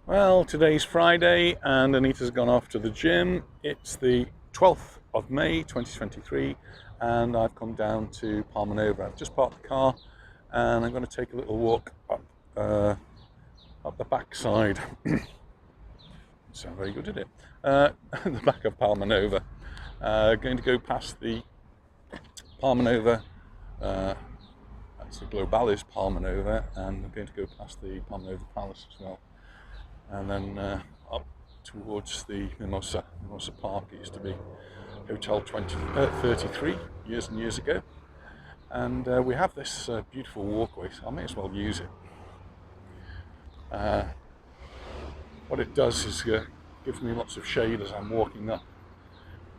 Well, today's Friday and Anita's gone off to the gym. It's the 12th of May 2023 and I've come down to Palmanova. I've just parked the car and I'm going to take a little walk up the back side. Sound very good, did it? The back of Palmanova. Going to go past the Palmanova, that's the Baleares Palmanova, and I'm going to go past the Palmanova Palace as well. And then up towards the Mimosa Park. It used to be Hotel 33 years and years ago. And we have this beautiful walkway, so I may as well use it. What it does is gives me lots of shade as I'm walking up,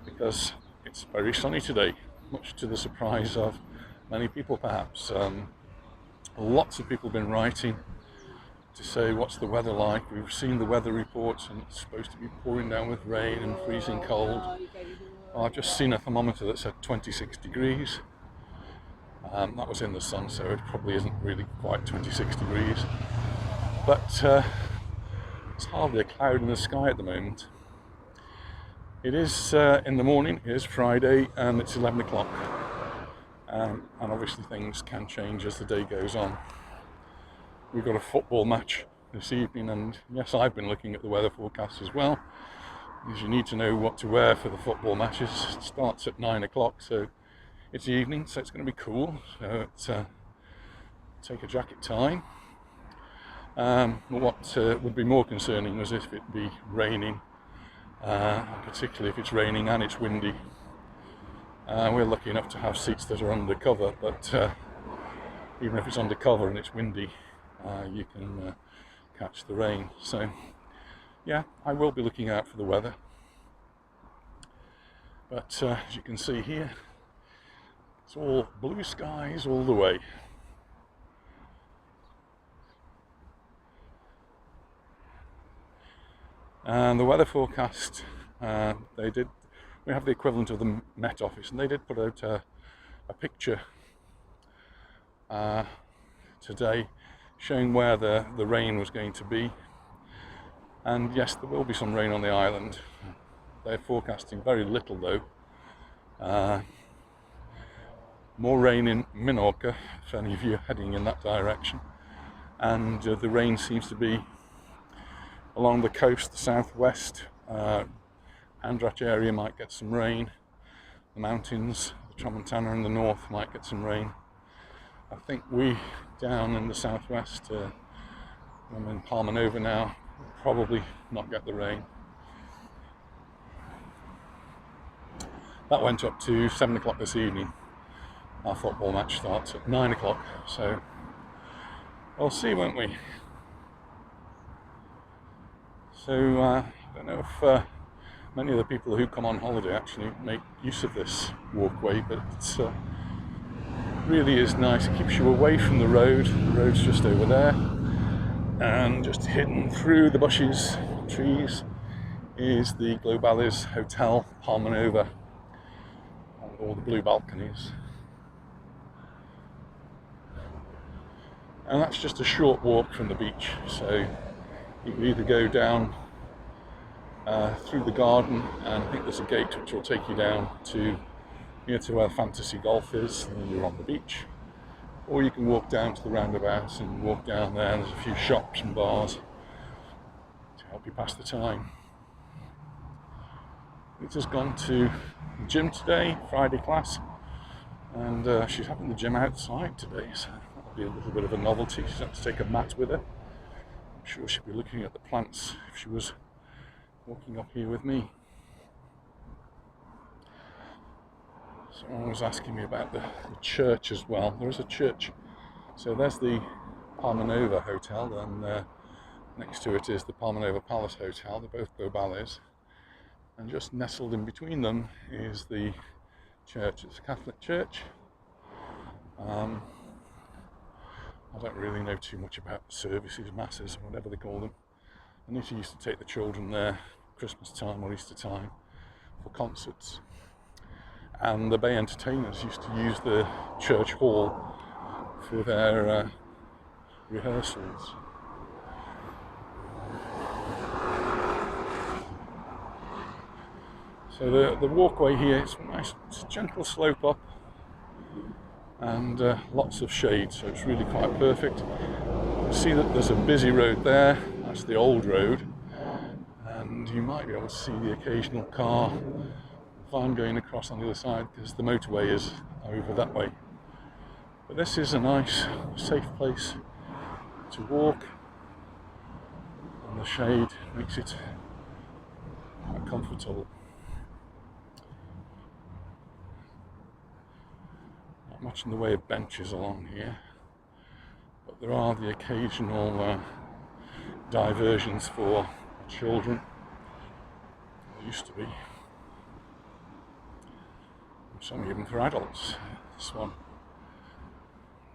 because it's very sunny today, much to the surprise of many people perhaps. Lots of people have been writing to say what's the weather like. We've seen the weather reports and it's supposed to be pouring down with rain and freezing cold. Well, I've just seen a thermometer that said 26 degrees. That was in the sun, so it probably isn't really quite 26 degrees. But it's hardly a cloud in the sky at the moment. It is in the morning, it is Friday, and it's 11 o'clock. And obviously things can change as the day goes on. We've got a football match this evening, and yes, I've been looking at the weather forecast as well, because you need to know what to wear for the football matches. It starts at 9 o'clock, so it's evening, so it's going to be cool. So it's take a jacket time. What would be more concerning was if it be raining, particularly if it's raining and it's windy. We're lucky enough to have seats that are undercover, but even if it's undercover and it's windy, you can catch the rain. So yeah, I will be looking out for the weather. But as you can see here, it's all blue skies all the way. And the weather forecast, we have the equivalent of the Met Office, and they did put out a picture today showing where the rain was going to be. And yes, there will be some rain on the island. They're forecasting very little though. More rain in Mallorca, if any of you are heading in that direction. And the rain seems to be along the coast, the southwest. Andrach area might get some rain. The mountains, the Tramontana in the north might get some rain. I think we down in the southwest, I'm in Palmanova now, will probably not get the rain. That went up to 7 o'clock this evening. Our football match starts at 9 o'clock, so we'll see, won't we? So I don't know if many of the people who come on holiday actually make use of this walkway, but it's really is nice. It keeps you away from the road. The road's just over there, and just hidden through the bushes, trees, is the Baleares Hotel Palmanova, and all the blue balconies. And that's just a short walk from the beach, so you can either go down through the garden, and I think there's a gate which will take you down to where Fantasy Golf is, and then you're on the beach. Or you can walk down to the roundabout and walk down there, and there's a few shops and bars to help you pass the time. We've just gone to the gym today, Friday class, and she's having the gym outside today, so that'll be a little bit of a novelty. She's had to take a mat with her. I'm sure she'll be looking at the plants if she was walking up here with me. Someone was asking me about the church as well. There is a church. So there's the Palmanova Hotel, and next to it is the Palmanova Palace Hotel. They're both Baleares. And just nestled in between them is the church. It's a Catholic church. I don't really know too much about services, masses, or whatever they call them. Anita used to take the children there Christmas time or Easter time for concerts. And the Bay entertainers used to use the church hall for their rehearsals. So the walkway here, it's a nice gentle slope up and lots of shade, so it's really quite perfect. You see that there's a busy road there, that's the old road, and you might be able to see the occasional car, van going across on the other side because the motorway is over that way. But this is a nice, safe place to walk, and the shade makes it quite comfortable. Not much in the way of benches along here, but there are the occasional diversions for children. There used to be. Some even for adults. This one, I'm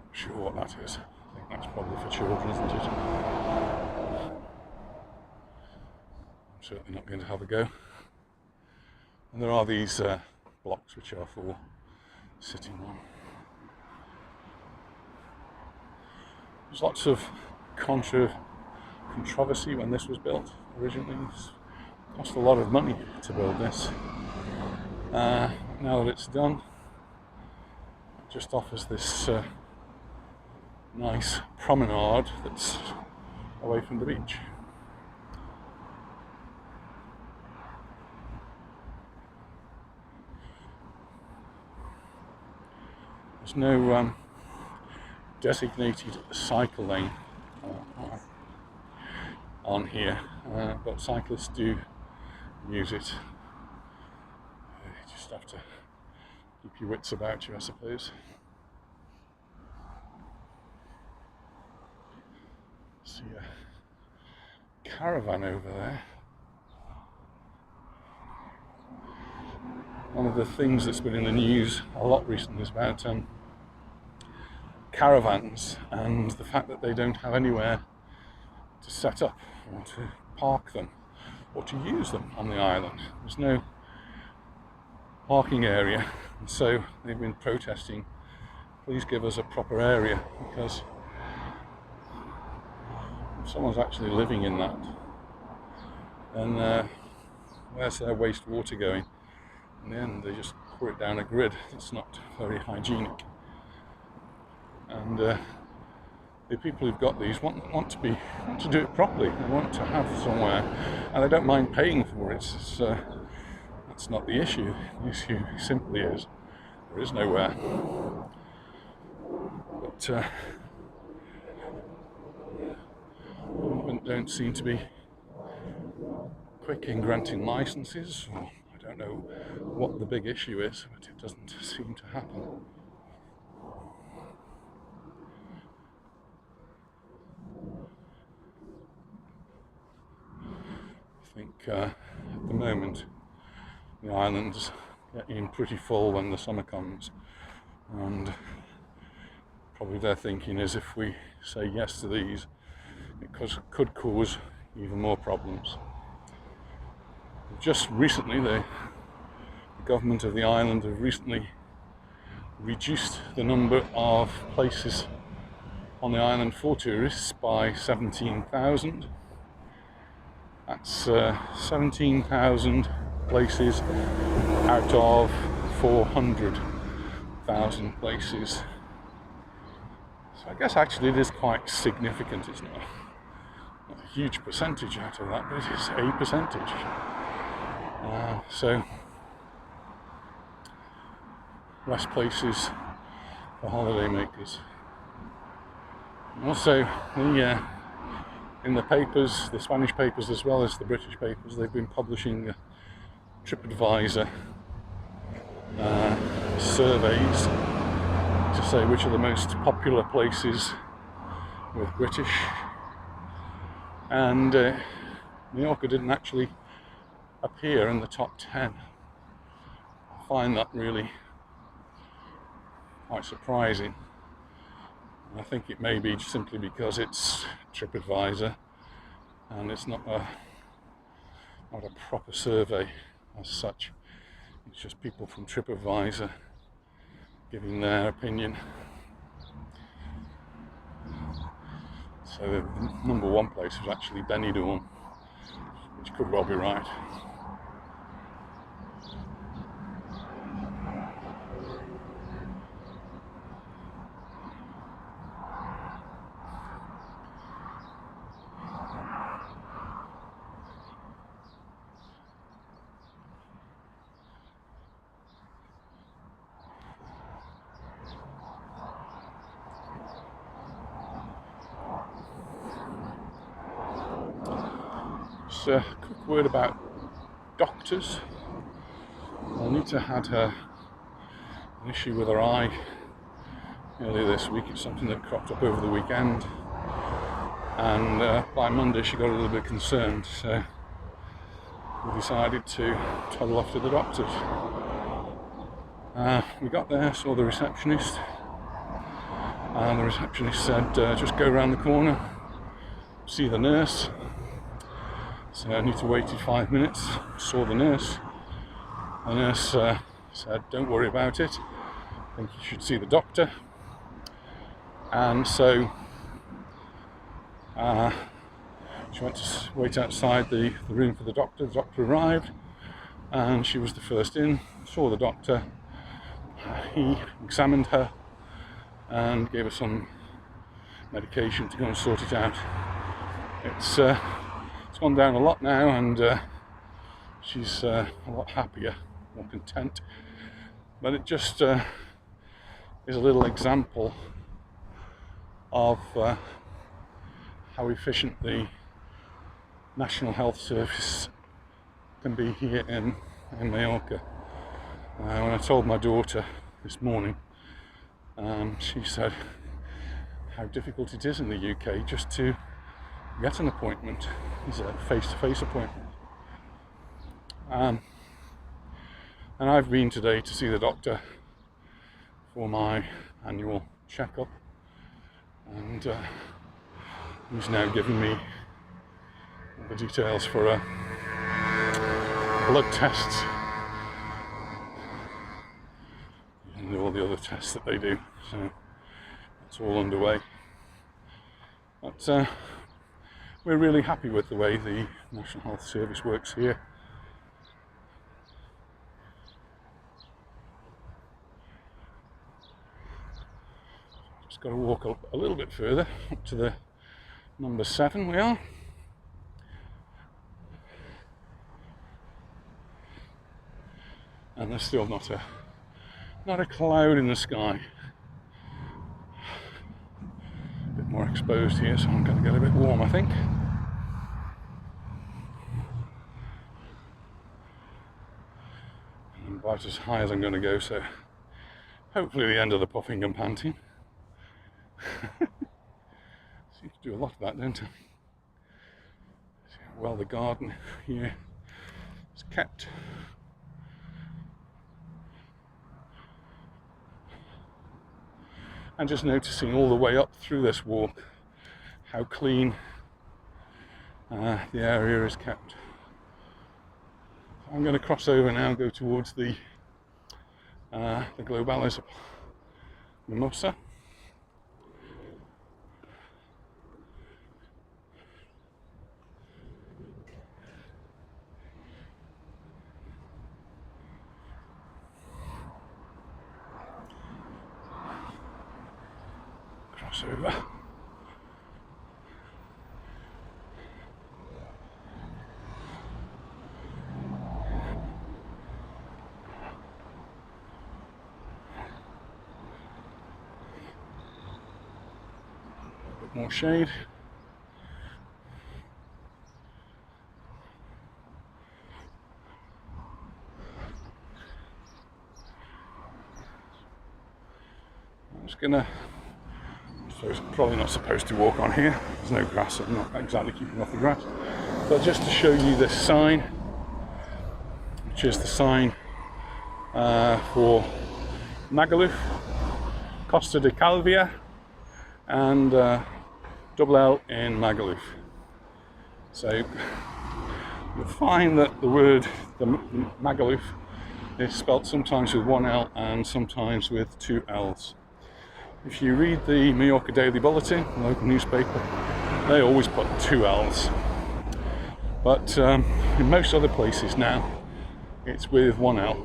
not sure what that is. I think that's probably for children, isn't it? I'm certainly not going to have a go. And there are these blocks which are for sitting on. There's lots of controversy when this was built originally. It cost a lot of money to build this. Now that it's done, it just offers this nice promenade that's away from the beach. There's no designated cycle lane on here, but cyclists do use it. You just have to keep your wits about you, I suppose. See a caravan over there. One of the things that's been in the news a lot recently is about caravans and the fact that they don't have anywhere to set up or to park them or to use them on the island. There's no parking area, and so they've been protesting, please give us a proper area, because if someone's actually living in that, then where's their wastewater going? In the end, they just pour it down a grid. It's not very hygienic. And the people who've got these want to do it properly. They want to have somewhere, and they don't mind paying for it. That's not the issue. The issue simply is there is nowhere. But government don't seem to be quick in granting licences. Or I don't know what the big issue is, but it doesn't seem to happen. I think at the moment the island's getting pretty full when the summer comes, and probably their thinking is if we say yes to these, it could cause even more problems. Just recently, the government of the island have recently reduced the number of places on the island for tourists by 17,000. That's 17,000 places out of 400,000 places. So I guess actually it is quite significant. It's not a huge percentage out of that, but it is a percentage. So less places for holiday makers. Also, in the papers, the Spanish papers as well as the British papers, they've been publishing TripAdvisor surveys to say which are the most popular places with British, and Mallorca didn't actually appear in the top 10. I find that really quite surprising. I think it may be simply because it's TripAdvisor and it's not a proper survey as such. It's just people from TripAdvisor giving their opinion. So the number one place was actually Benidorm, which could well be right. Just a quick word about doctors. Anita had an issue with her eye earlier this week. It's something that cropped up over the weekend, and by Monday she got a little bit concerned, so we decided to toddle off to the doctors. We got there, saw the receptionist, and the receptionist said, just go around the corner, see the nurse. So Anita waited 5 minutes, saw the nurse. The nurse said, don't worry about it, I think you should see the doctor. And so she went to wait outside the room for the doctor. The doctor arrived, and she was the first in, saw the doctor. He examined her and gave her some medication to go and sort it out. It's gone down a lot now, and she's a lot happier, more content. But it just is a little example of how efficient the National Health Service can be here in Mallorca. When I told my daughter this morning, she said how difficult it is in the UK just to get an appointment. It's a face-to-face appointment. And I've been today to see the doctor for my annual checkup, and he's now given me the details for blood tests and all the other tests that they do, so it's all underway. But we're really happy with the way the National Health Service works here. Just got to walk up a little bit further, up to the number 7 we are. And there's still not a cloud in the sky. A bit more exposed here, so I'm going to get a bit warm, I think. And about as high as I'm going to go, so hopefully the end of the puffing and panting. Seem to do a lot of that, don't I? See how well the garden here is kept. And just noticing all the way up through this walk how clean the area is kept. I'm going to cross over now and go towards the Baleares Mallorca. Over. A bit more shade. I'm just gonna, so I'm probably not supposed to walk on here, there's no grass, so I'm not exactly keeping off the grass, but just to show you this sign, which is the sign for Magaluf, Costa de Calvia, and double L in Magaluf. So you'll find that the word Magaluf is spelt sometimes with one L and sometimes with 2 L's. If you read the Mallorca Daily Bulletin, the local newspaper, they always put 2 L's. But in most other places now, it's with 1 L.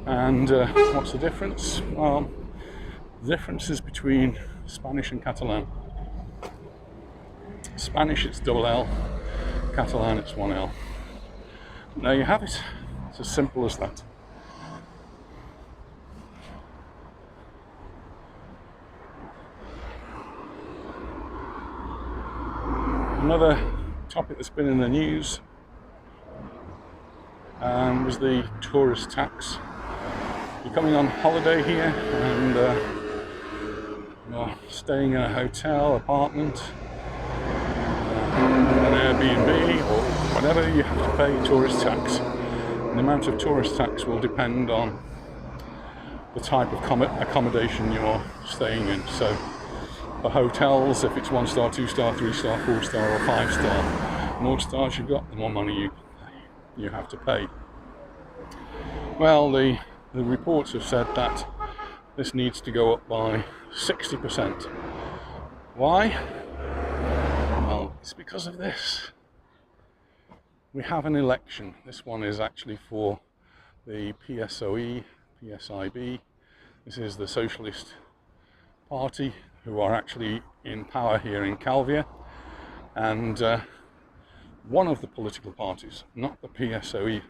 And what's the difference? Well, the difference is between Spanish and Catalan. Spanish, it's double L. Catalan, it's 1 L. There you have it. It's as simple as that. Another topic that's been in the news was the tourist tax. You're coming on holiday here and you're staying in a hotel, apartment, an Airbnb, or whatever, you have to pay tourist tax. And the amount of tourist tax will depend on the type of accommodation you're staying in. So for hotels, if it's 1-star, 2-star, 3-star, 4-star or 5-star, the more stars you've got, the more money you have to pay. Well, the reports have said that this needs to go up by 60%. Why? Well, it's because of this. We have an election. This one is actually for the PSOE, PSIB. This is the Socialist Party, who are actually in power here in Calvia, and one of the political parties, not the PSOE,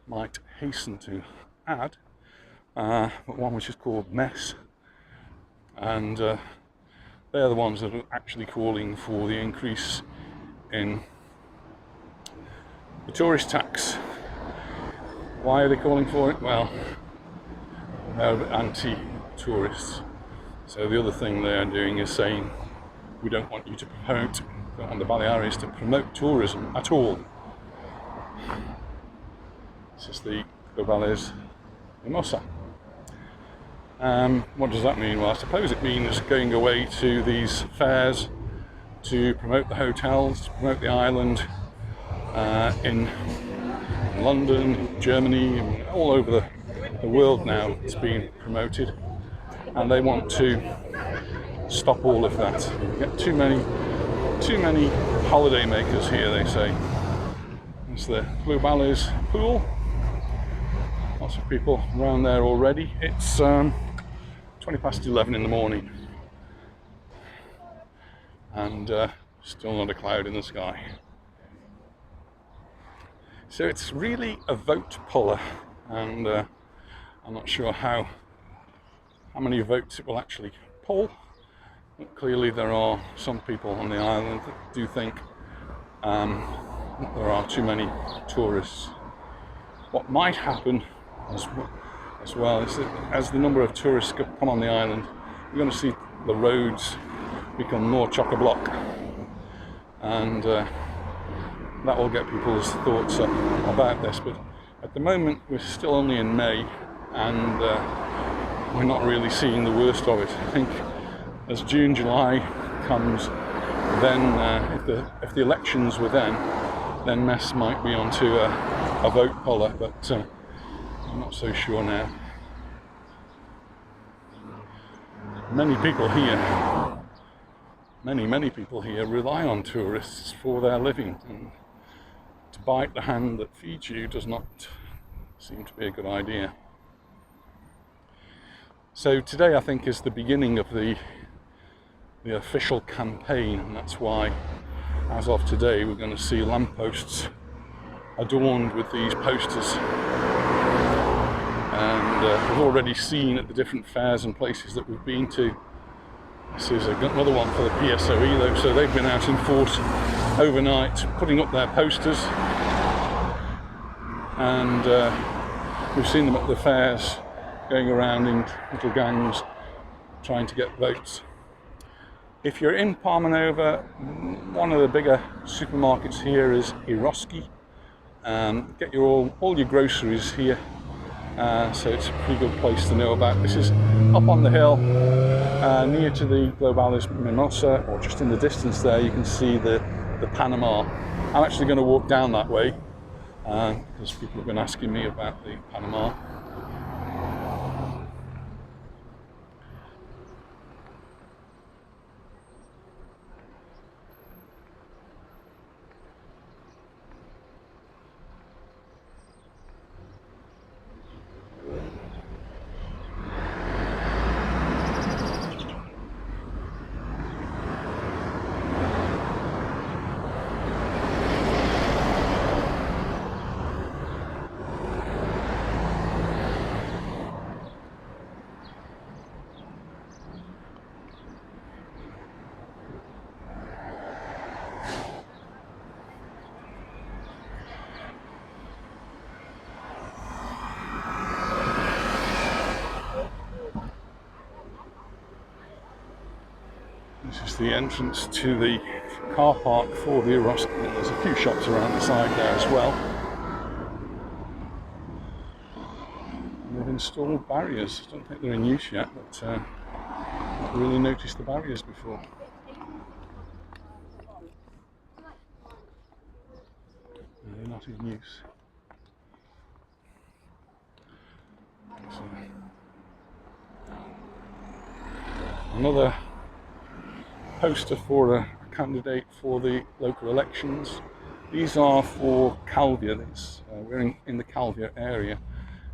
might hasten to add, but one which is called MES, and they're the ones that are actually calling for the increase in the tourist tax. Why are they calling for it? Well, they're anti-tourists. So the other thing they're doing is saying, we don't want you to promote, on the Baleares, to promote tourism at all. This is the Baleares Mimosa. What does that mean? Well, I suppose it means going away to these fairs to promote the hotels, to promote the island in London, Germany, and all over the world now. It's being promoted, and they want to stop all of that. We get too many holiday makers here, they say. It's the Baleares pool. Lots of people around there already. It's 11:20 in the morning, and still not a cloud in the sky. So it's really a vote puller, and I'm not sure how many votes it will actually pull. But clearly there are some people on the island that do think that there are too many tourists. What might happen as well is that as the number of tourists come on the island, you're going to see the roads become more chock-a-block, and that will get people's thoughts up about this. But at the moment we're still only in May, and we're not really seeing the worst of it. I think as June, July comes, then if the elections were then MES might be onto a vote puller, but I'm not so sure now. Many people here rely on tourists for their living, and to bite the hand that feeds you does not seem to be a good idea. So today, I think, is the beginning of the official campaign, and that's why, as of today, we're going to see lampposts adorned with these posters. And we've already seen at the different fairs and places that we've been to. This is another one for the PSOE, though, so they've been out in force overnight putting up their posters, and we've seen them at the fairs going around in little gangs trying to get votes. If you're in Palmanova, one of the bigger supermarkets here is Eroski. Get all your groceries here, so it's a pretty good place to know about. This is up on the hill near to the Baleares Mimosa, or just in the distance there you can see the Panama. I'm actually going to walk down that way because people have been asking me about the Panama. the entrance to the car park for the Eroski. There's a few shops around the side there as well. And they've installed barriers. I don't think they're in use yet, but I've not really noticed the barriers before. They're not in use. So, another poster for a candidate for the local elections. These are for Calvia. We're in the Calvia area,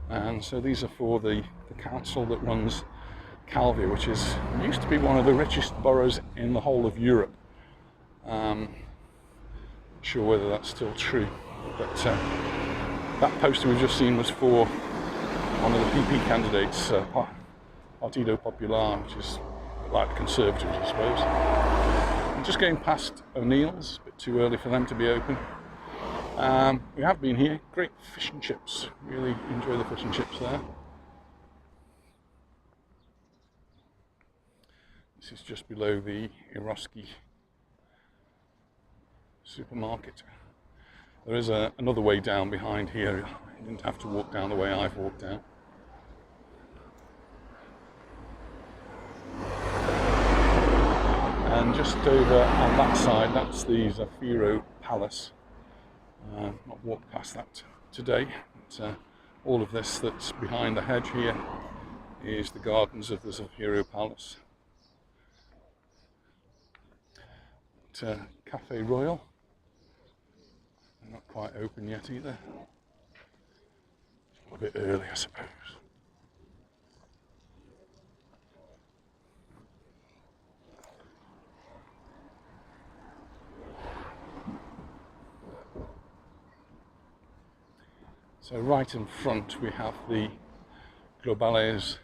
and so these are for the council that runs Calvia, which used to be one of the richest boroughs in the whole of Europe. Not sure whether that's still true, but that poster we've just seen was for one of the PP candidates, Partido Popular, which is like the Conservatives, I suppose. I'm just going past O'Neill's, a bit too early for them to be open. We have been here. Great fish and chips. Really enjoy the fish and chips there. This is just below the Eroski supermarket. There is another way down behind here. You didn't have to walk down the way I've walked down. And just over on that side, that's the Zafiro Palace. I've walked past that today. But, all of this that's behind the hedge here is the gardens of the Zafiro Palace. Cafe Royal. They're not quite open yet either. A bit early, I suppose. So right in front we have the Baleares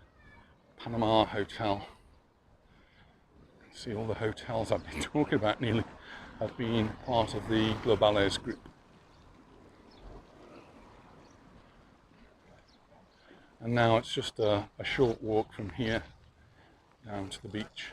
Panama Hotel. You can see all the hotels I've been talking about nearly have been part of the Baleares group. And now it's just a short walk from here down to the beach.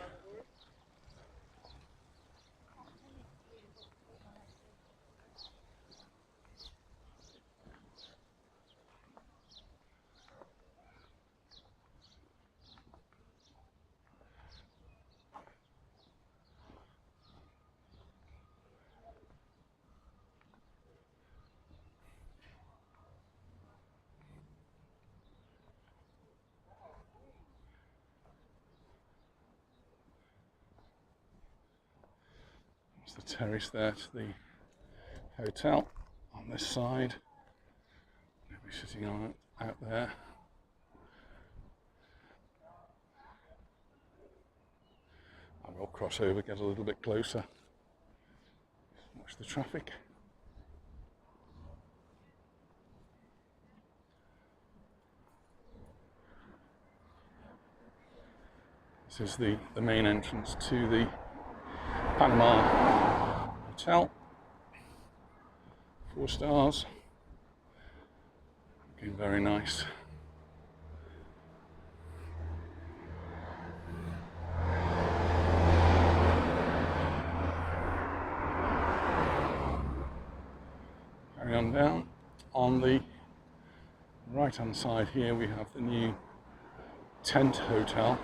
The terrace there to the hotel on this side. Maybe sitting on it out there. I will cross over, get a little bit closer. Watch the traffic. This is the main entrance to the Panama Hotel. 4 stars. Looking very nice. Carry on down. On the right hand side here we have the new tent hotel.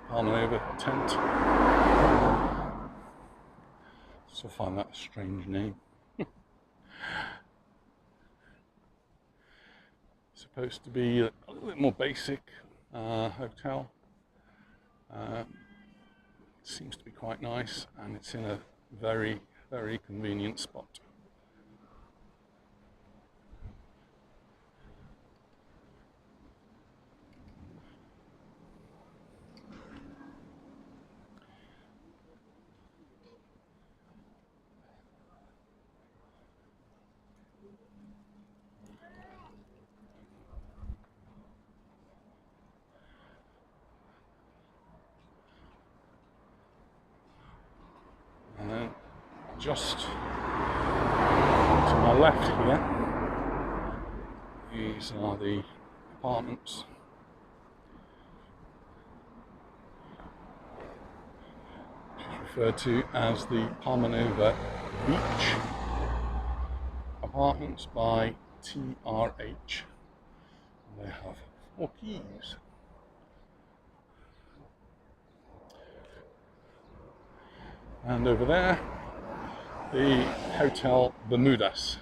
Palmanova tent. Still find that a strange name. Supposed to be a little bit more basic hotel. Seems to be quite nice, and it's in a very, very convenient spot. And then just to my left here, these are the apartments. referred to as the Palmanova Beach Apartments by TRH. They have 4 keys. And over there, the Hotel Bermudas.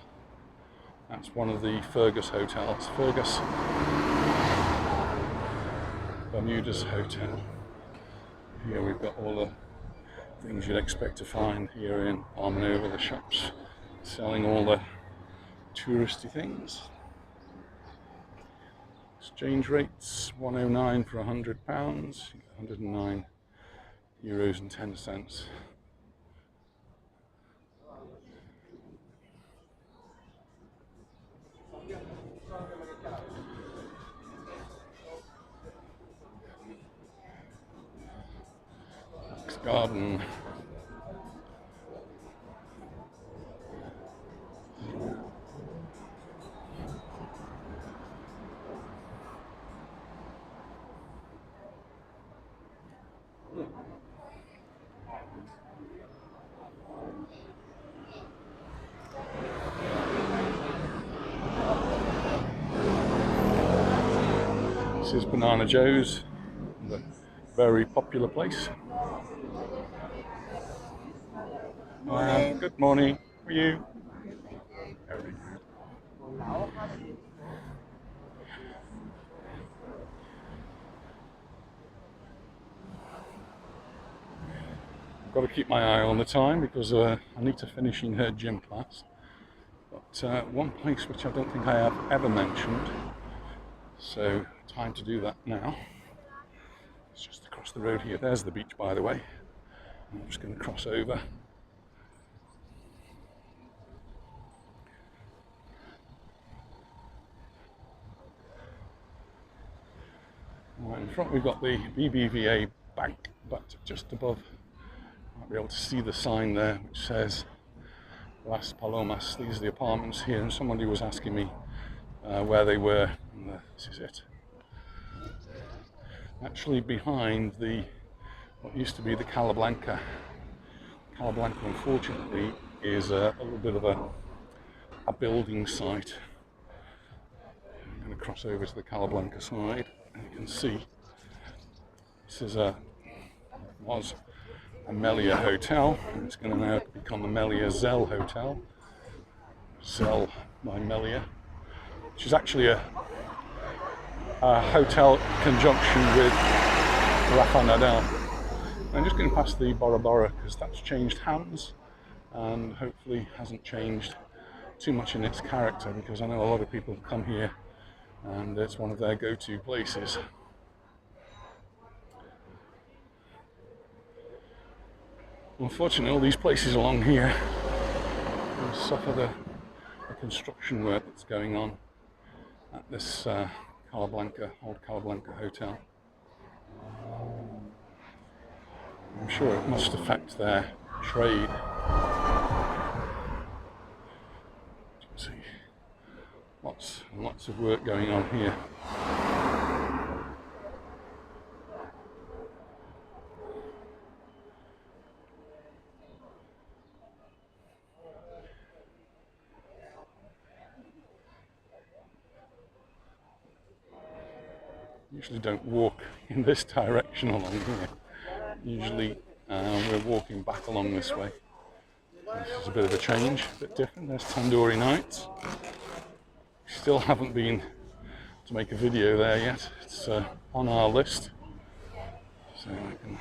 That's one of the Fergus hotels. Fergus Bermudas Hotel. Here we've got all the things you'd expect to find here in Palmanova, the shops selling all the touristy things. Exchange rates 109 for £100, 109 euros and 10 cents. Garden. This is Banana Joe's, the very popular place. Good morning. How are you? Very good. I've got to keep my eye on the time because Anita finishing her gym class. But one place which I don't think I have ever mentioned, so time to do that now. It's just across the road here. There's the beach, by the way. I'm just going to cross over. Right in front we've got the BBVA bank, but just above you might be able to see the sign there which says Las Palomas. These are the apartments here, and somebody was asking me where they were, and this is it. Actually behind what used to be the Calablanca. Calablanca, unfortunately, is a little bit of a building site. I'm going to cross over to the Calablanca side, and you can see this was a Melia hotel, and it's going to now become the Melia Zell Hotel. Zell by Melia, which is actually a hotel conjunction with Rafa Nadal. I'm just going past the Bora Bora because that's changed hands and hopefully hasn't changed too much in its character, because I know a lot of people come here and it's one of their go-to places. Unfortunately, all these places along here will suffer the construction work that's going on at this old Calablanca hotel. I'm sure it must affect their trade. You can see lots and lots of work going on here. Usually don't walk in this direction along here. Usually we're walking back along this way. This is a bit of a change, a bit different. There's Tandoori Nights. Still haven't been to make a video there yet. It's on our list, so I can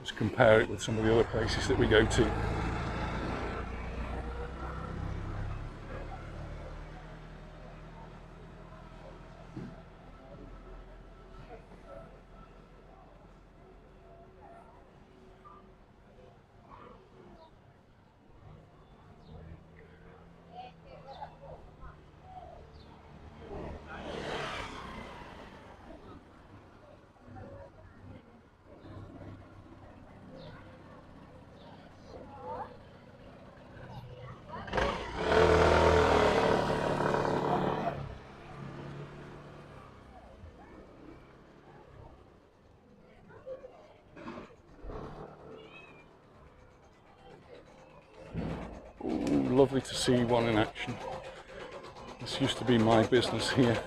just compare it with some of the other places that we go to. lovely to see one in action. This used to be my business here,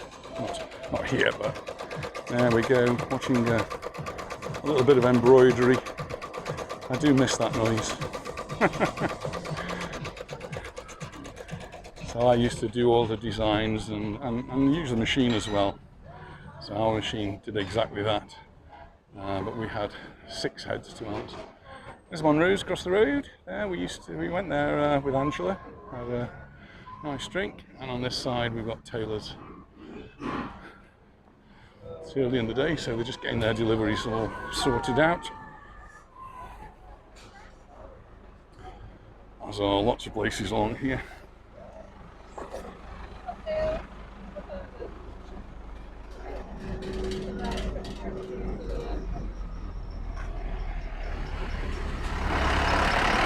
not here, but there we go, watching a little bit of embroidery. I do miss that noise. So I used to do all the designs and use the machine as well. So our machine did exactly that, but we had 6 heads to ours. There's Monroe's across the road. There we went there with Angela, had a nice drink, and on this side we've got Taylor's. It's early in the day, so they're just getting their deliveries all sorted out. There's lots of places along here.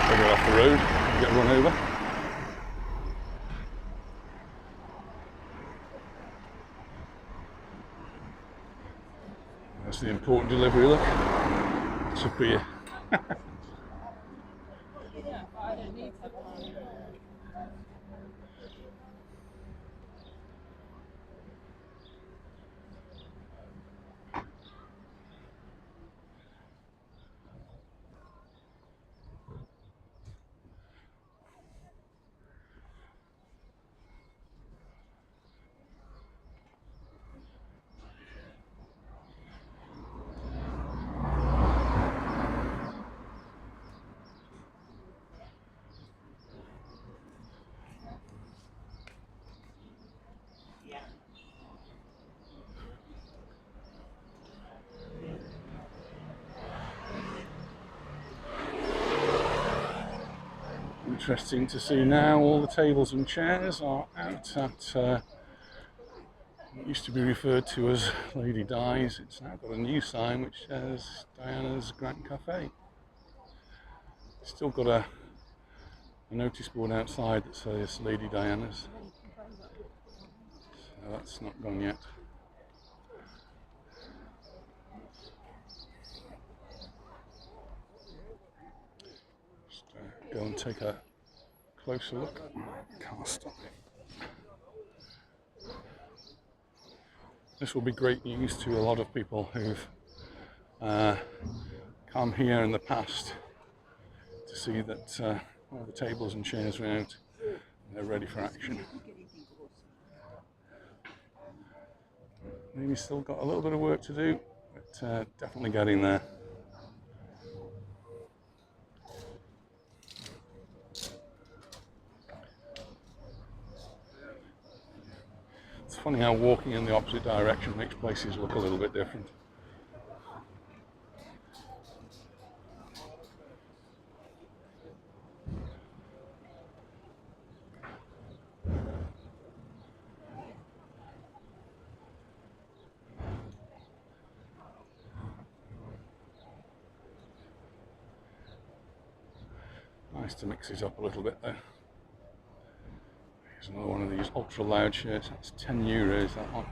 They go off the road, get run over. That's the important delivery, look. It's up here. Interesting to see now all the tables and chairs are out at what used to be referred to as Lady Di's. It's now got a new sign which says Diana's Grand Cafe. Still got a notice board outside that says Lady Diana's. So that's not gone yet. Just go and take a closer look. Can't stop it. This will be great news to a lot of people who've come here in the past to see that all the tables and chairs are out and they're ready for action. Maybe still got a little bit of work to do, but definitely getting there. It's funny how walking in the opposite direction makes places look a little bit different. Nice to mix it up a little bit there. Here's another one of these ultra loud shirts. That's €10, that one.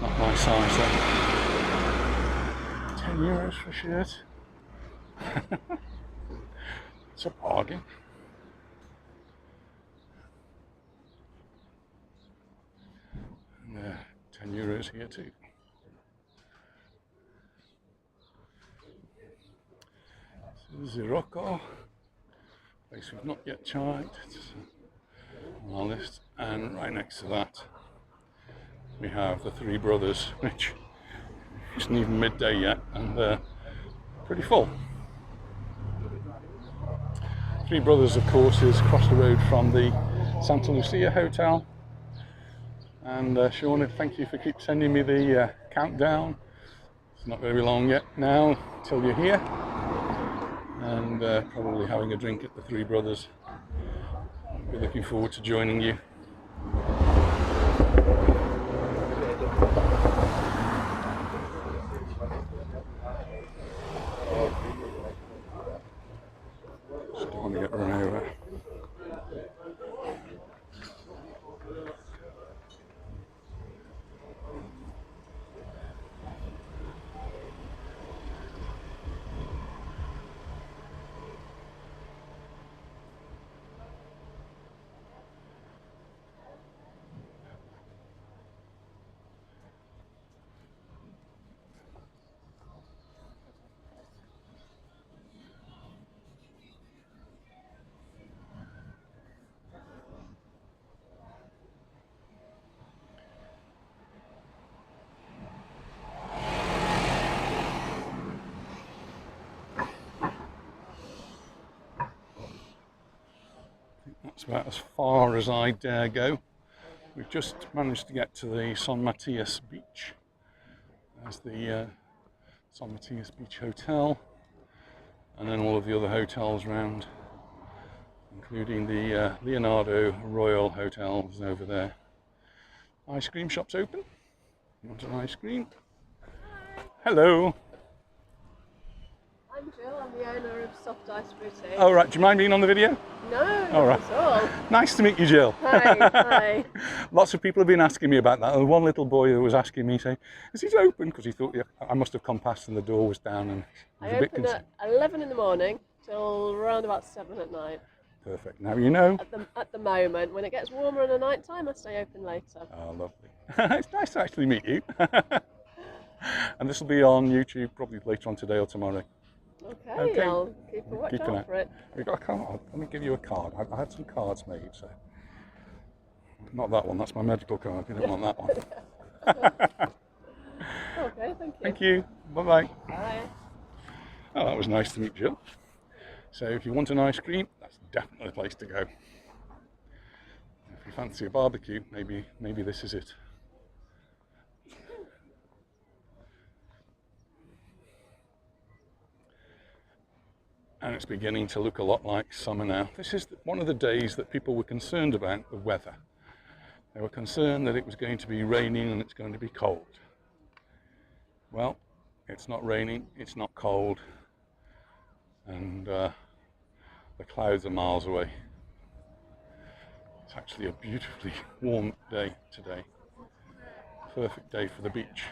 Not my size though. €10 for a shirt. It's a bargain. And €10 here too. This is Zirocco. Place we've not yet tried. It's on our list. And right next to that we have the Three Brothers, which isn't even midday yet and pretty full. Three Brothers, of course, is across the road from the Santa Lucia Hotel. And Shauna, thank you for keep sending me the countdown. It's not very long yet now till you're here. And probably having a drink at the Three Brothers. I'll be looking forward to joining you. Just don't want to get run over. It's about as far as I dare go. We've just managed to get to the San Matias beach. There's the San Matias Beach Hotel, and then all of the other hotels around, including the Leonardo Royal Hotels over there. Ice cream shop's open. You want an ice cream? Hello. I'm Jill, I'm the owner of Soft Ice Boutique. Oh right, do you mind being on the video? No, not at all. Nice to meet you, Jill. Hi, hi. Lots of people have been asking me about that. And one little boy who was asking me, saying, "Is it open?" Because he thought I must have come past and the door was down, and he was I a bit open at 11 in the morning till around about 7 at night. Perfect. Now you know. At the moment, when it gets warmer in the night time, I stay open later. Oh, lovely. It's nice to actually meet you. And this will be on YouTube probably later on today or tomorrow. Okay. I'll keep a watch out for it. We've got a card. Let me give you a card. I had some cards made, so. Not that one, that's my medical card. You don't want that one. Okay, thank you. Thank you. Bye-bye. Bye. Oh, that was nice to meet Jill. So if you want an ice cream, that's definitely the place to go. If you fancy a barbecue, maybe this is it. And it's beginning to look a lot like summer now. This is one of the days that people were concerned about the weather. They were concerned that it was going to be raining and it's going to be cold. Well, it's not raining, it's not cold, and the clouds are miles away. It's actually a beautifully warm day today. Perfect day for the beach.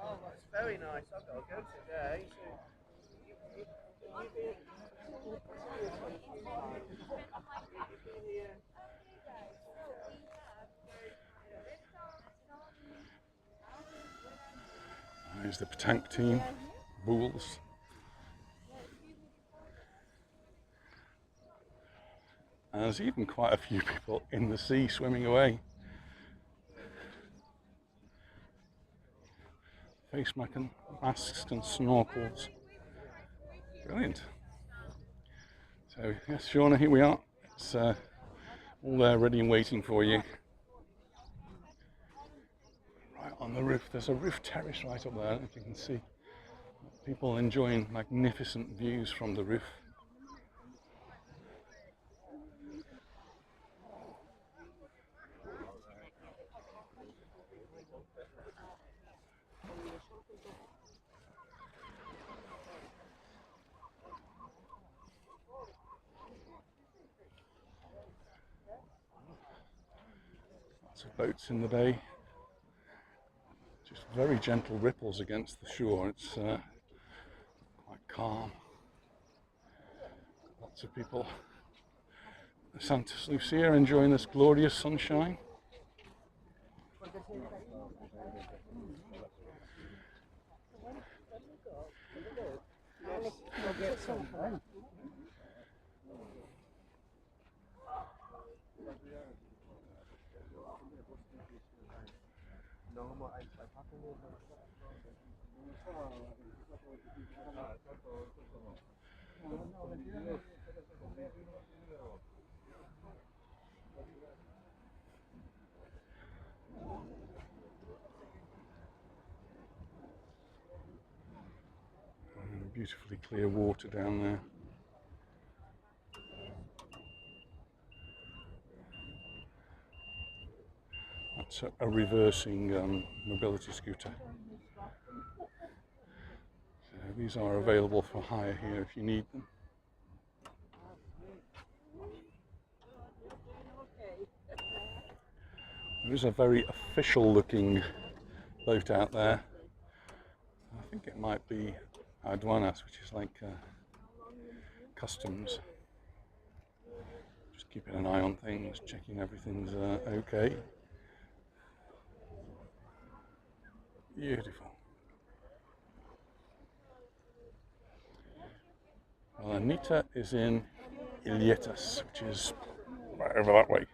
Oh, that's very nice. I've got to go today. There's the Petanque team, Bulls. And there's even quite a few people in the sea swimming away. Face masks and snorkels. Brilliant. So yes, Shauna, here we are. It's all there ready and waiting for you. Right on the roof. There's a roof terrace right up there, if you can see. People enjoying magnificent views from the roof. Lots of boats in the bay. Just very gentle ripples against the shore. It's quite calm. Lots of people at Santa Lucia enjoying this glorious sunshine. And beautifully clear water down there. That's a reversing mobility scooter. So these are available for hire here if you need them. There is a very official looking boat out there. I think it might be aduanas, which is like customs. Just keeping an eye on things, checking everything's okay. Beautiful. Well, Anita is in Ilietas, which is right over that way.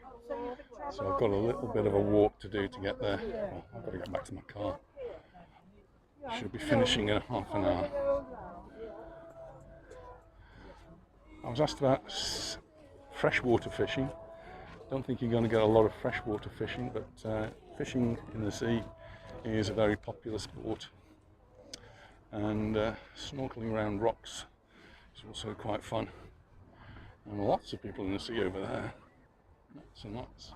So I've got a little bit of a walk to do to get there. Well, I've got to get back to my car. Should be finishing in half an hour. I was asked about freshwater fishing. Don't think you're going to get a lot of freshwater fishing, but fishing in the sea is a very popular sport. And snorkeling around rocks is also quite fun. And lots of people in the sea over there. Lots and lots.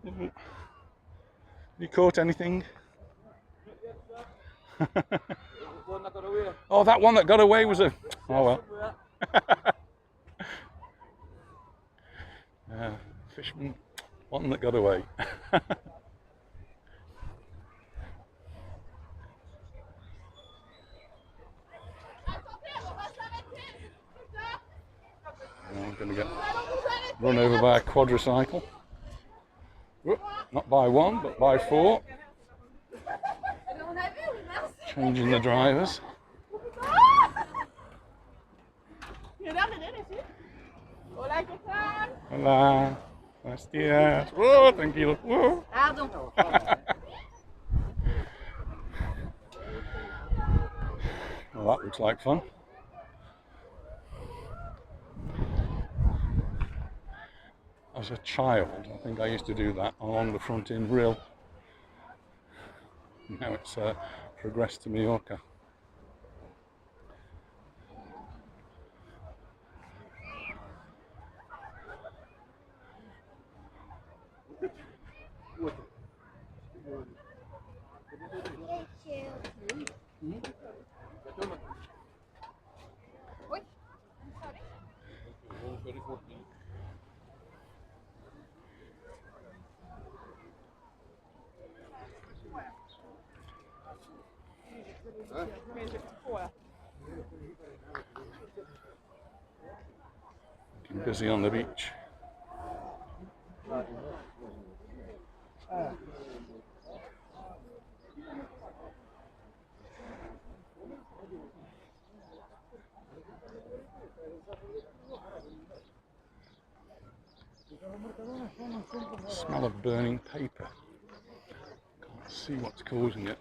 Have you caught anything? Oh, that one that got away was a... Oh well. Yeah, fisherman, one that got away. I'm going to get run over by a quadricycle. Whoop, not by one, but by four. Changing the drivers. Hola. Buenos días. Oh, tranquilo. Oh. Well, that looks like fun. As a child, I think I used to do that along the front end rail. Now it's progressed to Mallorca. Looking busy on the beach. Smell of burning paper. Can't see what's causing it.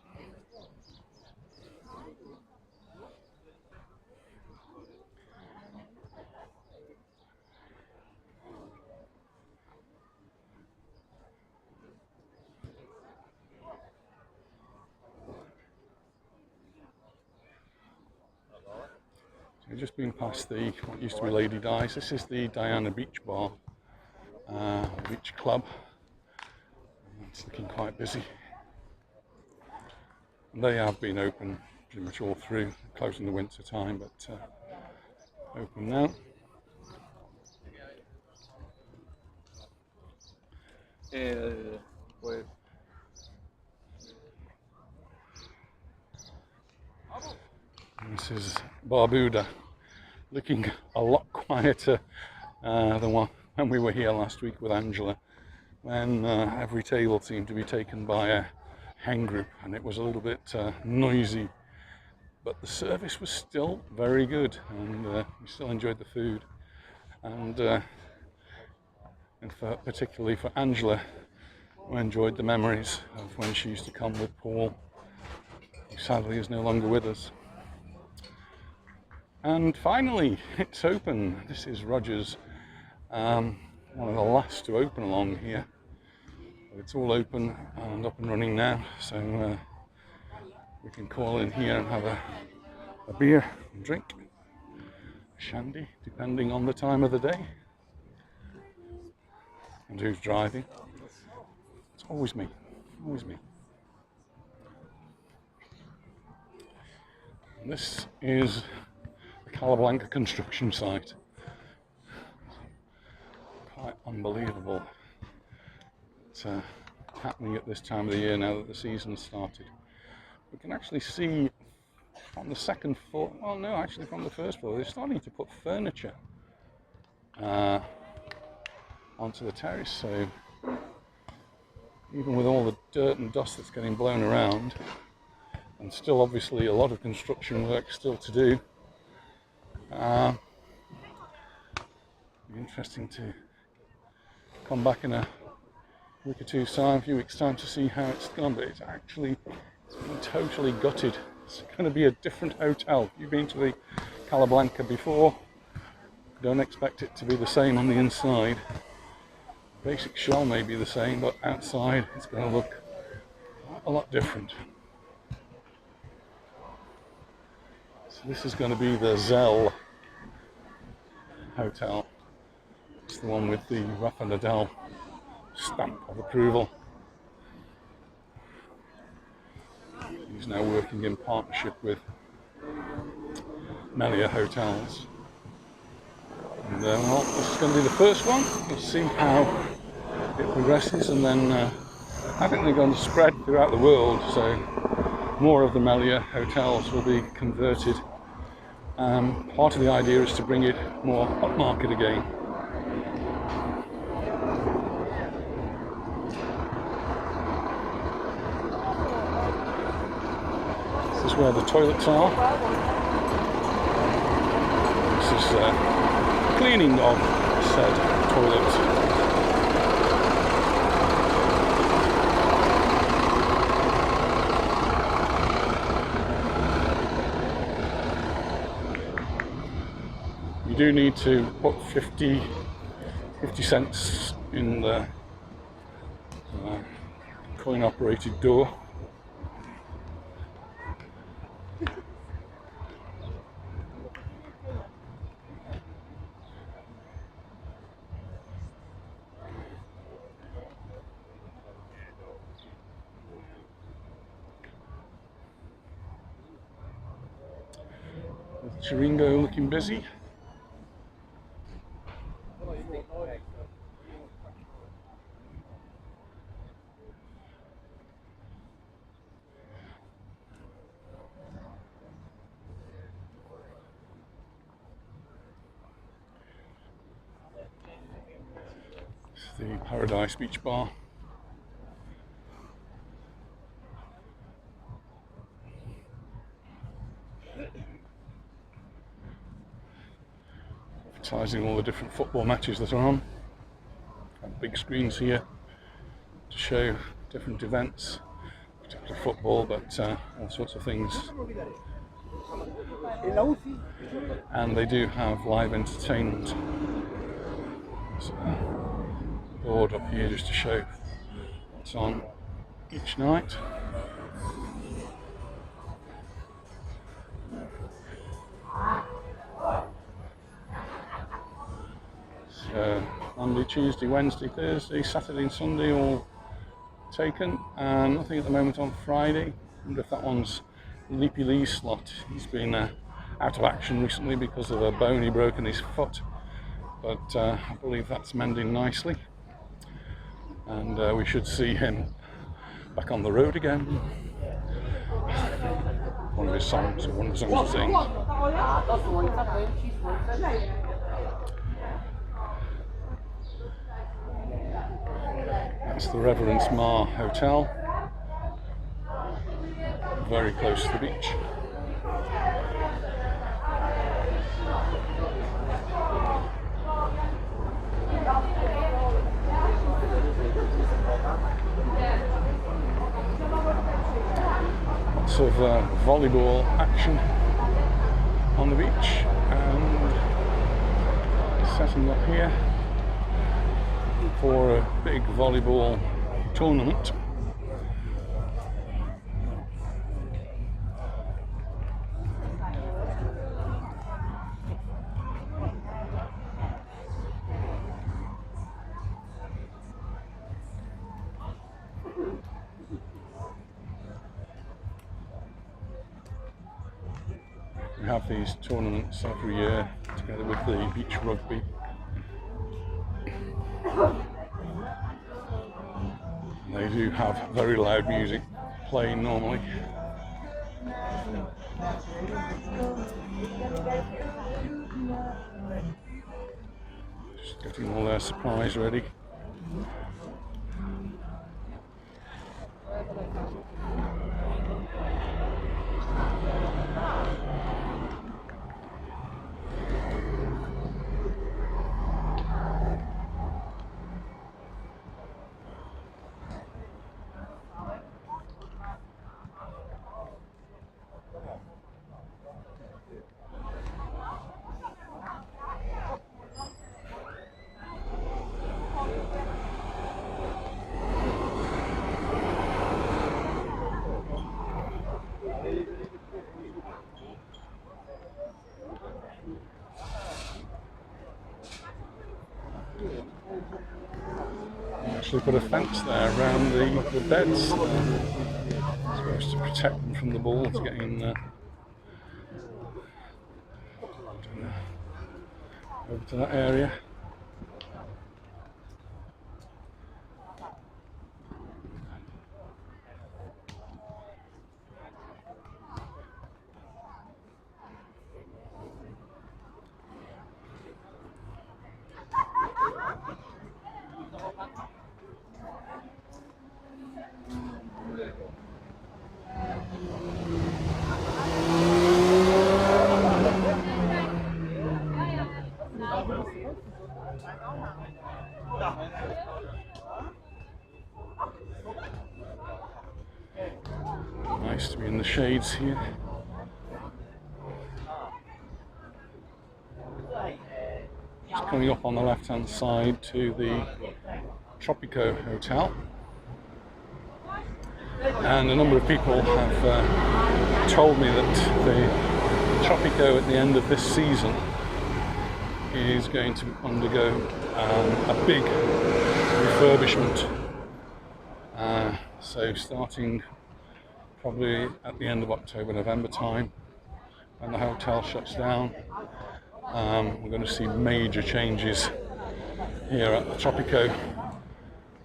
So we've just been past the what used to be Lady Di's. This is the Diana Beach Bar, beach club. It's looking quite busy. And they have been open pretty much all through, closed in the winter time, but open now. This is Barbuda, looking a lot quieter than when we were here last week with Angela, when every table seemed to be taken by a hen group and it was a little bit noisy, but the service was still very good and we still enjoyed the food. And particularly for Angela, we enjoyed the memories of when she used to come with Paul, who sadly is no longer with us. And finally, it's open. This is Roger's, one of the last to open along here. It's all open and up and running now, so we can call in here and have a beer and drink, a shandy, depending on the time of the day and who's driving. It's always me, always me. And this is the Calablanca construction site. Quite unbelievable. It's happening at this time of the year now that the season's started. We can actually see on the second floor, well no, actually from the first floor, they're starting to put furniture onto the terrace, so even with all the dirt and dust that's getting blown around, and still obviously a lot of construction work still to do. Be interesting to come back in a week or two's time, a few weeks' time, to see how it's gone. But it's been totally gutted. It's going to be a different hotel. You've been to the Calablanca before. Don't expect it to be the same on the inside. Basic shell may be the same, but outside it's going to look a lot different. So this is going to be the Zell Hotel. It's the one with the Rafa Nadal stamp of approval. He's now working in partnership with Melia Hotels. And well, this is going to be the first one. We'll see how it progresses, and then I think they're going to spread throughout the world, so more of the Melia hotels will be converted. Part of the idea is to bring it more upmarket again. This is where the toilets are. This is cleaning of said toilet. You do need to put 50 cents in the coin operated door. Chiringo looking busy. It's the Paradise Beach Bar. Advertising all the different football matches that are on. Got big screens here to show different events, particularly football, but all sorts of things. And they do have live entertainment. There's a board up here just to show what's on each night. So Monday, Tuesday, Wednesday, Thursday, Saturday and Sunday all taken, and nothing at the moment on Friday. I wonder if that one's Leapy Lee's slot. He's been out of action recently because of a bone he broke in his foot, but I believe that's mending nicely, and we should see him back on the road again. One of his songs, or one of the songs he sings. That's the Reverence Mar Hotel, very close to the beach. Lots of volleyball action on the beach, and setting up here for a big volleyball tournament. We have these tournaments every year together with the beach rugby. They do have very loud music playing normally. Just getting all their supplies ready. actually put a fence there around the beds, supposed to protect them from the bulls getting over to that area. Nice to be in the shades here. Just coming up on the left hand side to the Tropico Hotel, and a number of people have told me that the Tropico at the end of this season is going to undergo a big refurbishment, so starting probably at the end of October, November time, when the hotel shuts down, we're going to see major changes here at the Tropico,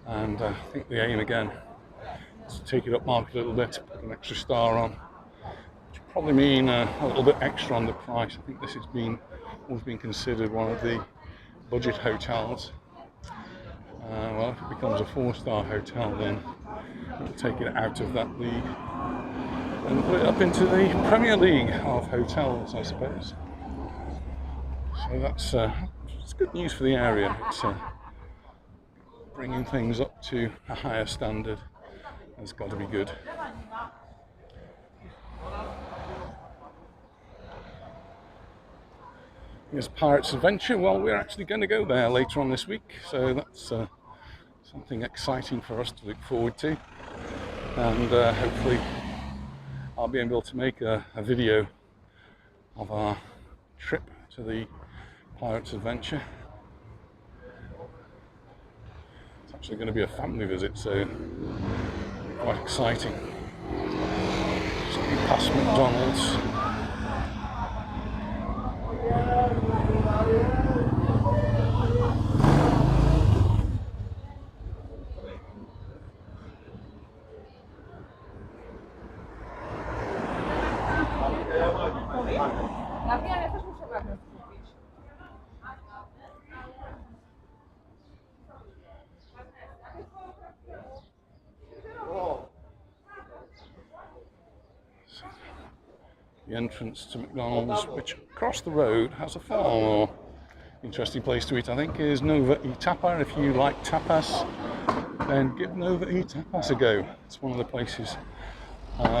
and I think the aim again is to take it up market a little bit, put an extra star on, which will probably mean a little bit extra on the price. I think this has always been considered one of the budget hotels. Well, if it becomes a 4-star hotel, then we'll take it out of that league and put it up into the Premier League of hotels, I suppose. So that's it's good news for the area. It's bringing things up to a higher standard. It's got to be good. Here's Pirates Adventure. Well, we're actually going to go there later on this week, so that's something exciting for us to look forward to, and hopefully I'll be able to make a video of our trip to the Pirates Adventure. It's actually going to be a family visit, so quite exciting. Just past McDonald's. The entrance to McDonald's, which across the road has a far more interesting place to eat, I think, is Nova y Tapa. If you like tapas, then give Nova y Tapas a go. It's one of the places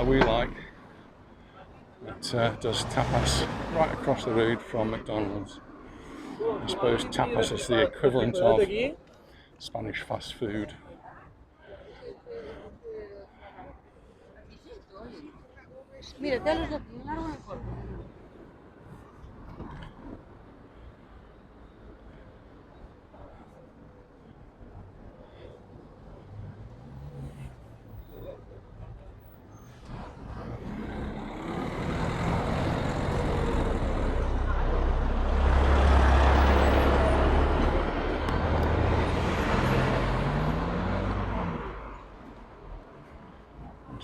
we like that does tapas right across the road from McDonald's. I suppose tapas is the equivalent of Spanish fast food.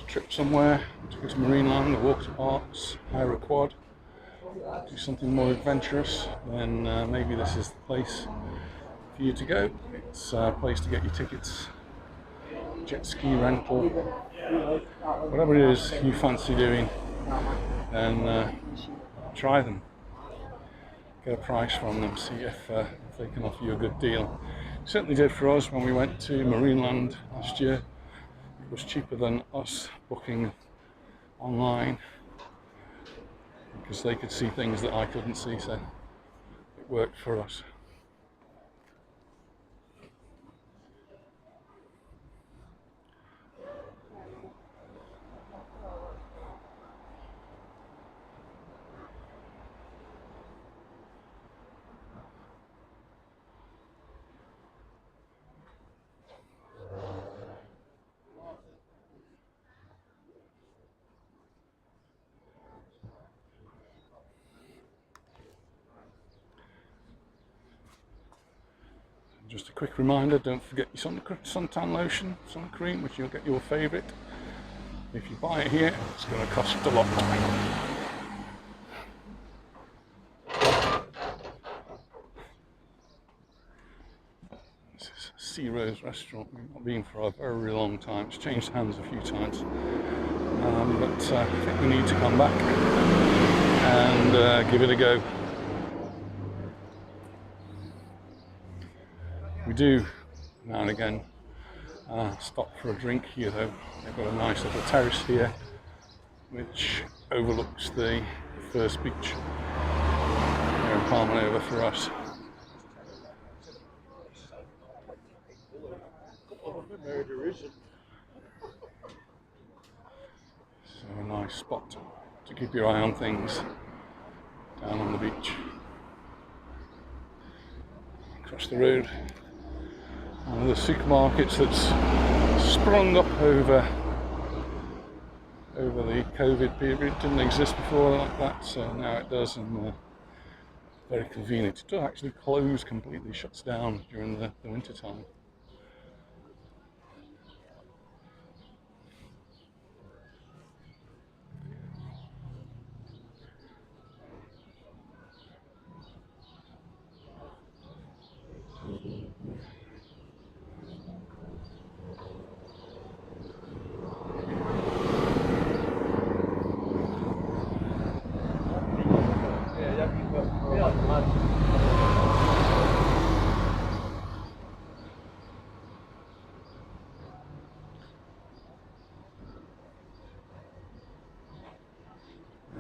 Trip somewhere, to go to Marineland, or water parks, hire a quad, do something more adventurous, then maybe this is the place for you to go. It's a place to get your tickets, jet ski rental, whatever it is you fancy doing, then try them. Get a price from them, see if they can offer you a good deal. Certainly did for us when we went to Marineland last year. It was cheaper than us booking online because they could see things that I couldn't see, so it worked for us. Just a quick reminder, don't forget your suntan lotion, sun cream, which you'll get your favourite. If you buy it here, it's going to cost a lot more. This is Sea Rose restaurant. We've not been for a very long time. It's changed hands a few times, but I think we need to come back and give it a go. We do now and again stop for a drink here though. They've got a nice little terrace here which overlooks the first beach here in Palmanova for us. So a nice spot to keep your eye on things down on the beach. Across the road, one of the supermarkets that's sprung up over the COVID period. Didn't exist before like that, so now it does, and very convenient. It does actually close completely, shuts down during the winter time.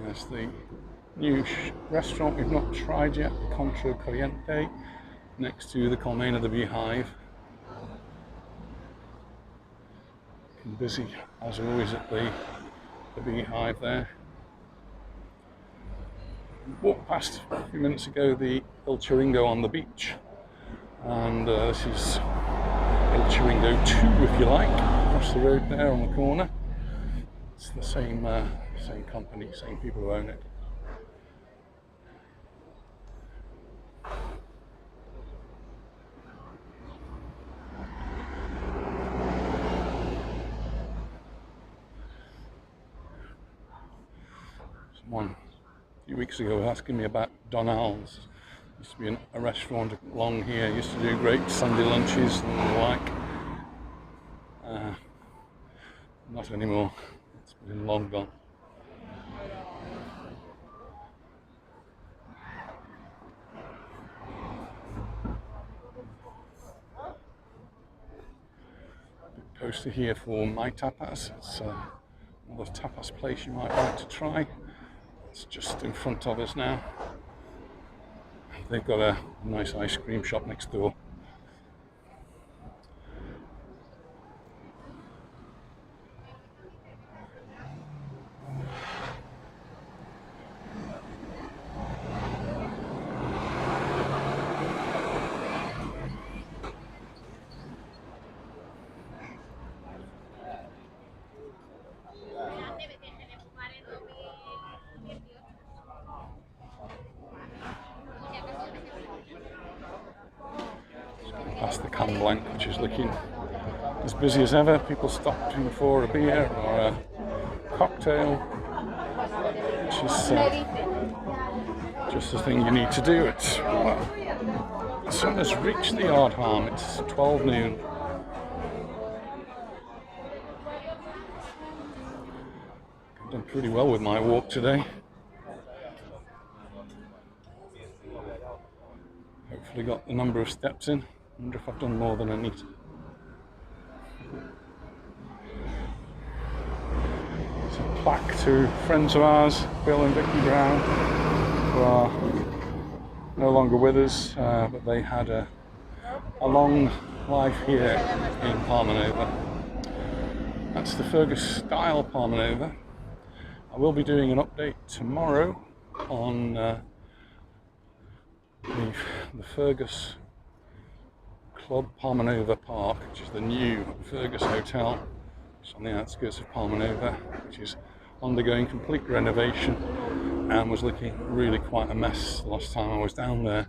There's the new restaurant we've not tried yet, the Contra Corriente, next to the Colmena of the Beehive. Looking busy as always at the Beehive there. Walked past a few minutes ago the Il Chiringo on the beach, and this is Il Chiringo 2 if you like, across the road there on the corner. It's the same company, same people who own it. Someone a few weeks ago was asking me about Donald's. Used to be a restaurant along here, used to do great Sunday lunches and the like. Not anymore, it's been long gone. Poster here for My Tapas. It's another tapas place you might like to try. It's just in front of us now. They've got a nice ice cream shop next door. Past the Can Blanc, which is looking as busy as ever. People stopping for a beer or a cocktail, which is just the thing you need to do. It's, well, the sun has reached the yard harm. It's 12 noon. I've done pretty well with my walk today. Hopefully got the number of steps in. I wonder if I've done more than Anita. It's a plaque to friends of ours, Bill and Vicky Brown, who are no longer with us, but they had a long life here in Palmanova. That's the Fergus style Palmanova. I will be doing an update tomorrow on the Fergus Club Palmanova Park, which is the new Fergus Hotel. It's on the outskirts of Palmanova, which is undergoing complete renovation and was looking really quite a mess the last time I was down there.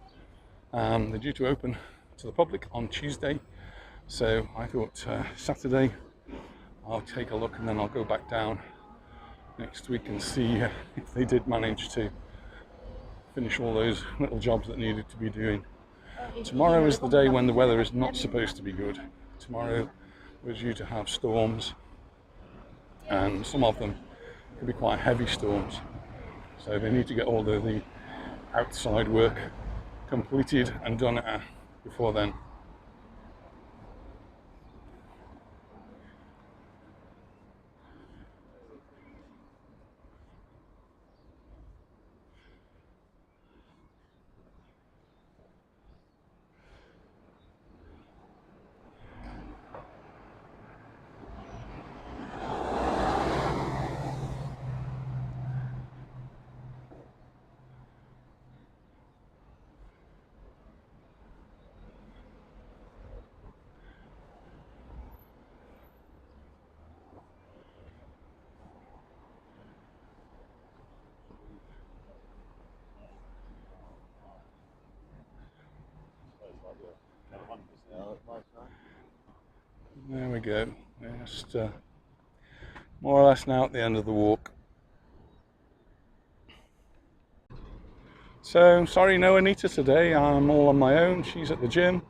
They're due to open to the public on Tuesday. So I thought Saturday I'll take a look, and then I'll go back down next week and see if they did manage to finish all those little jobs that needed to be doing. Tomorrow is the day when the weather is not supposed to be good. Tomorrow we're due to have storms, and some of them could be quite heavy storms. So they need to get all the outside work completed and done before then. There we go. Just more or less now at the end of the walk. So sorry, no Anita today. I'm all on my own. She's at the gym,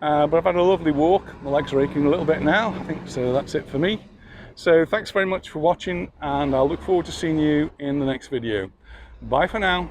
but I've had a lovely walk. My legs are aching a little bit now. I think so. That's it for me. So thanks very much for watching, and I'll look forward to seeing you in the next video. Bye for now.